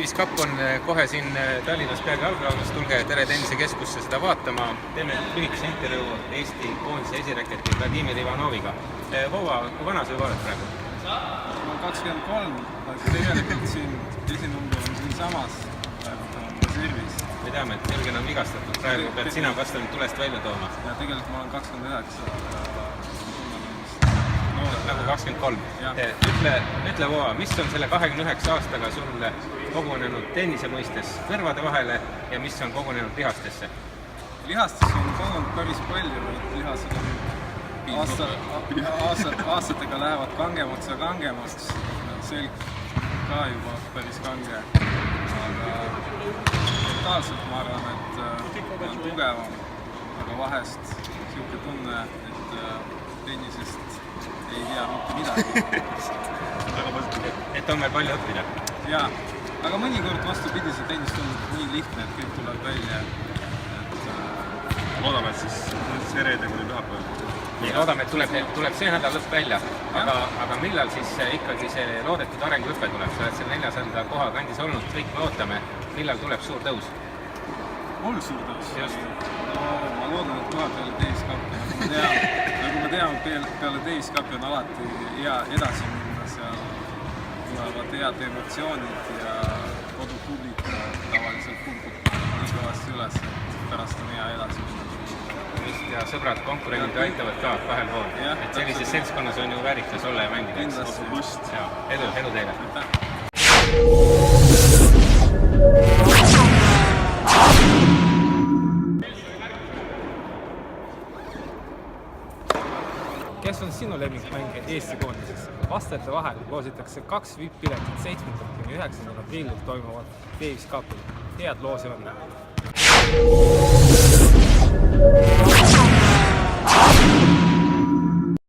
Davis Cup on kohe siin Tallinnas peagi algraudus, tulge tere tennisekeskusse seda vaatama. Teeme lühikese intervjuu Eesti koondise esireketi Vladimir Ivanoviga. Hova, kui vana sa juba oled praegu? Ma olen 23, aga tegelikult siin esinumber on siin samas, reservis. Me teame, et Jürgen on vigastatud, praegu pead sina kasvanud tulest välja tooma. Ja tegelikult ma olen 29. Nagu 23. Ütle Voa, mis on selle 29 aastaga sul kogunenud tennise mõistes kõrvade vahele ja mis on kogunenud lihastesse? Lihastesse on kogunenud päris palju, lihased on aastatega lähevad kangemaks ja kangemaks, selg ka juba päris kange, aga totaalselt ma arvan, et on tugevam, aga vahest siuke tunne, et tennisest ei tea mitte midagi. Et on meil palju õppida? Jaa, aga mõnikord vastupidi see tennis tundub nii lihtne, et kõik tuleb välja. Loodame, et siis see reede kuni pühapäeval. Nii, loodame, et tuleb see nädal lõpp välja, aga millal siis ikkagi see loodetud arenguhüpe tuleb? Sa oled seal 400 koha kandis olnud, kõik me ootame. Millal tuleb suur tõus? Mul suur tõus? Just. No, ma loodan, et koha peale Davis Cup. Nagu me teame, peale Davis Cupi on alati hea edasi minna, seal tulevad head emotsioonid ja kodupublik tavaliselt pumpub nii kõvasti üles, et pärast on hea edasi minna. Ja sõbrad, konkurendid aitavad ka kahel pool. Et sellises seltskonnas on ju väärikas olla ja mängida. Kindlasti. Edu teile! Kes on sinu lemmikmängija Eesti koondises? Vastajate vahel loositakse 2 VIP-piletit 7. kuni 9. aprillil toimuvat Davis Cupil. Head loosi õnne!